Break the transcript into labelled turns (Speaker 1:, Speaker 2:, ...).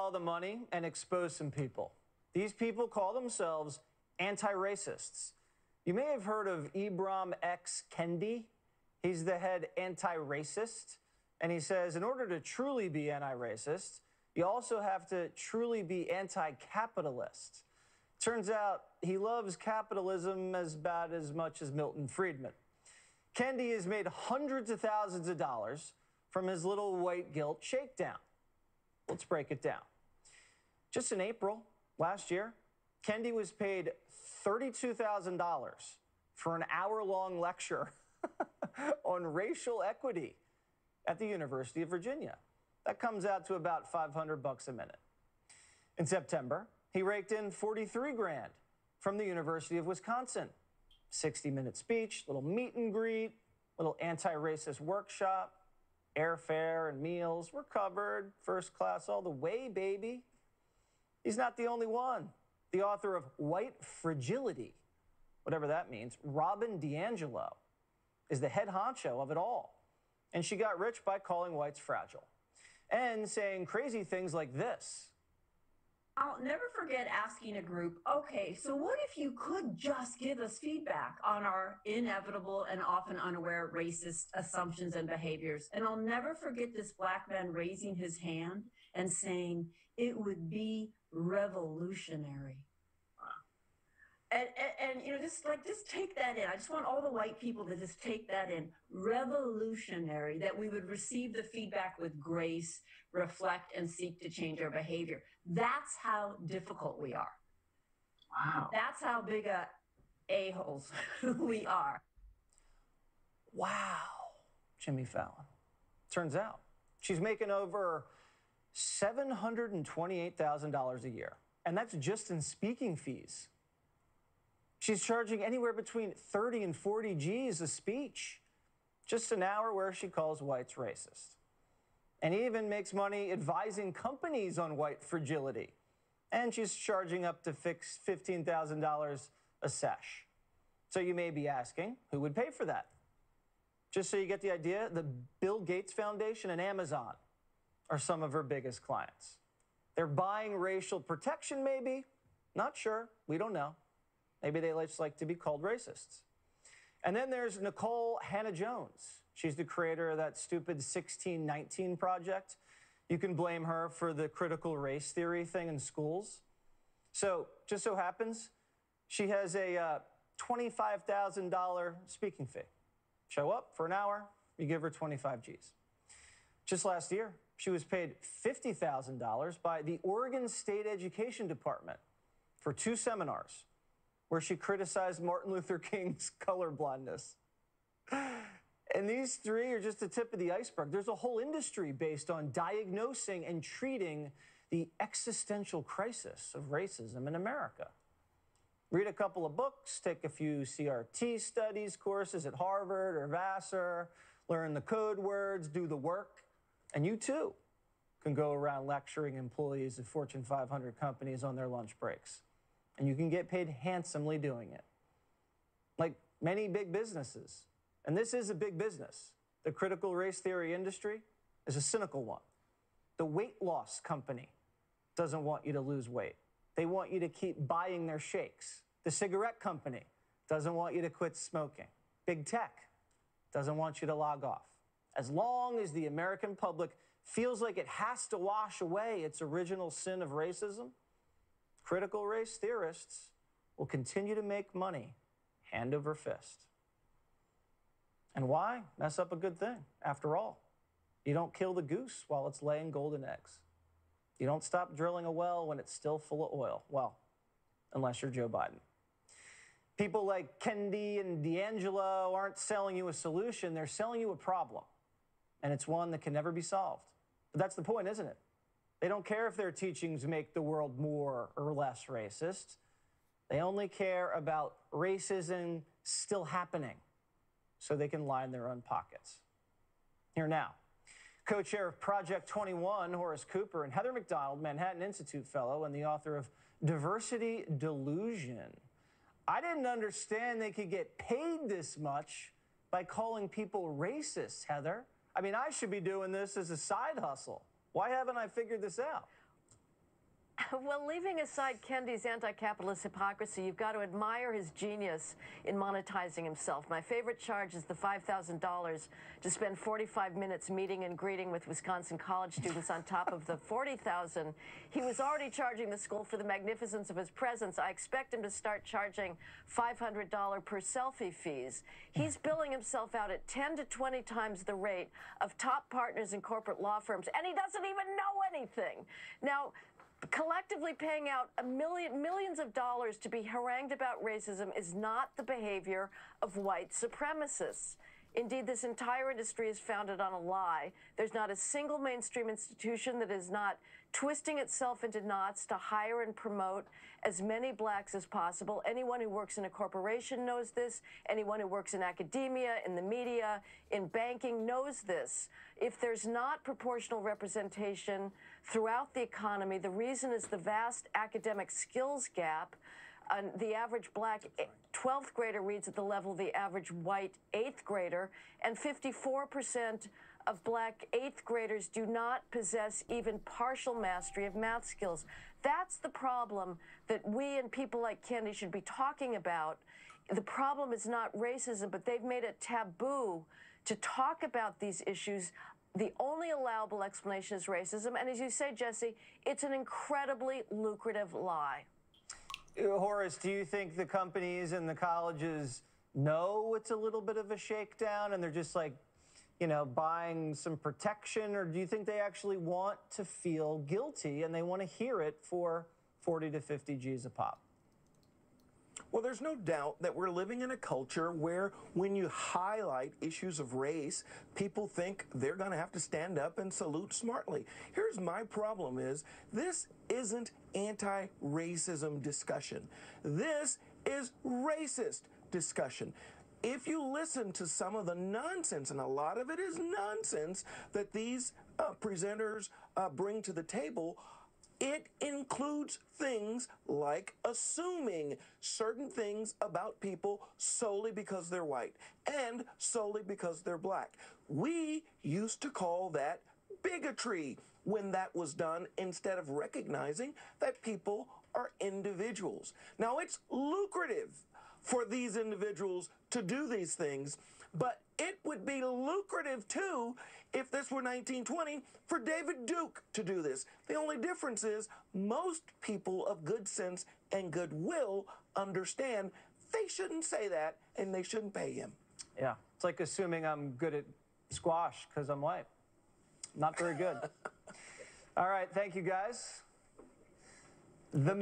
Speaker 1: follow the money and expose some people. These people call themselves anti-racists. You may have heard of Ibram X. Kendi. He's the head anti-racist. And he says, in order to truly be anti-racist, you also have to truly be anti-capitalist. Turns out he loves capitalism as bad as much as Milton Friedman. Kendi has made hundreds of thousands of dollars from his little white guilt shakedown. Let's break it down. Just in April last year, Kendi was paid $32,000 for an hour-long lecture on racial equity at the University of Virginia. That comes out to about $500 a minute. In September, he raked in 43 grand from the University of Wisconsin. 60-minute speech, little meet and greet, little anti-racist workshop, airfare and meals were covered, first class all the way, baby. He's not the only one. The author of White Fragility, whatever that means, Robin DiAngelo, is the head honcho of it all. And she got rich by calling whites fragile and saying crazy things like this.
Speaker 2: I'll never forget asking a group, okay, so what if you could just give us feedback on our inevitable and often unaware racist assumptions and behaviors? And I'll never forget this black man raising his hand and saying, it would be revolutionary. And you know, just take that in. I just want all the white people to just take that in. Revolutionary, that we would receive the feedback with grace, reflect, and seek to change our behavior. That's how difficult we are.
Speaker 3: Wow.
Speaker 2: That's how big a-holes we are.
Speaker 1: Wow, Jimmy Fallon. Turns out she's making over $728,000 a year. And that's just in speaking fees. She's charging anywhere between 30 and 40 G's a speech. Just an hour where she calls whites racist. And even makes money advising companies on white fragility. And she's charging up to $15,000 a sesh. So you may be asking, who would pay for that? Just so you get the idea, the Bill Gates Foundation and Amazon are some of her biggest clients. They're buying racial protection, maybe? Not sure. We don't know. Maybe they just like to be called racists. And then there's Nicole Hannah-Jones. She's the creator of that stupid 1619 project. You can blame her for the critical race theory thing in schools. So, just so happens, she has a $25,000 speaking fee. Show up for an hour, you give her 25 G's. Just last year, she was paid $50,000 by the Oregon State Education Department for 2 seminars where she criticized Martin Luther King's colorblindness. And these 3 are just the tip of the iceberg. There's a whole industry based on diagnosing and treating the existential crisis of racism in America. Read a couple of books, take a few CRT studies courses at Harvard or Vassar, learn the code words, do the work, and you too can go around lecturing employees of Fortune 500 companies on their lunch breaks. And you can get paid handsomely doing it. Like many big businesses. And this is a big business. The critical race theory industry is a cynical one. The weight loss company doesn't want you to lose weight. They want you to keep buying their shakes. The cigarette company doesn't want you to quit smoking. Big tech doesn't want you to log off. As long as the American public feels like it has to wash away its original sin of racism, critical race theorists will continue to make money hand over fist. And why mess up a good thing? After all, you don't kill the goose while it's laying golden eggs. You don't stop drilling a well when it's still full of oil. Well, unless you're Joe Biden. People like Kendi and DiAngelo aren't selling you a solution, they're selling you a problem. And it's one that can never be solved. But that's the point, isn't it? They don't care if their teachings make the world more or less racist. They only care about racism still happening so they can line their own pockets. Here now, co-chair of Project 21, Horace Cooper, and Heather McDonald, Manhattan Institute fellow and the author of Diversity Delusion. I didn't understand they could get paid this much by calling people racist, Heather. I mean, I should be doing this as a side hustle. Why haven't I figured this out?
Speaker 3: Well, leaving aside Kendi's anti-capitalist hypocrisy, you've got to admire his genius in monetizing himself. My favorite charge is the $5,000 to spend 45 minutes meeting and greeting with Wisconsin college students on top of the $40,000 he was already charging the school for the magnificence of his presence. I expect him to start charging $500 per selfie fees. He's billing himself out at 10 to 20 times the rate of top partners in corporate law firms, and he doesn't even know anything. Now, collectively paying out millions of dollars to be harangued about racism is not the behavior of white supremacists. Indeed, this entire industry is founded on a lie. There's not a single mainstream institution that is not twisting itself into knots to hire and promote as many blacks as possible. Anyone who works in a corporation knows this. Anyone who works in academia, in the media, in banking knows this. If there's not proportional representation throughout the economy, the reason is the vast academic skills gap. The average black 12th grader reads at the level of the average white 8th grader, and 54% of black 8th graders do not possess even partial mastery of math skills. That's the problem that we and people like Kendi should be talking about. The problem is not racism, but they've made it taboo to talk about these issues. The only allowable explanation is racism, and as you say, Jesse, it's an incredibly lucrative lie.
Speaker 1: Horace, do you think the companies and the colleges know it's a little bit of a shakedown and they're just like, you know, buying some protection? Or do you think they actually want to feel guilty and they want to hear it for 40 to 50 G's a pop?
Speaker 4: Well, there's no doubt that we're living in a culture where when you highlight issues of race, people think they're going to have to stand up and salute smartly. Here's my problem is this isn't anti-racism discussion. This is racist discussion. If you listen to some of the nonsense, and a lot of it is nonsense, that these presenters bring to the table, it includes things like assuming certain things about people solely because they're white and solely because they're black. We used to call that bigotry when that was done instead of recognizing that people are individuals. Now, it's lucrative for these individuals to do these things, but it would be lucrative, too, if this were 1920, for David Duke to do this. The only difference is most people of good sense and goodwill understand they shouldn't say that and they shouldn't pay him.
Speaker 1: Yeah, it's like assuming I'm good at squash because I'm white. Not very good. All right, thank you, guys. The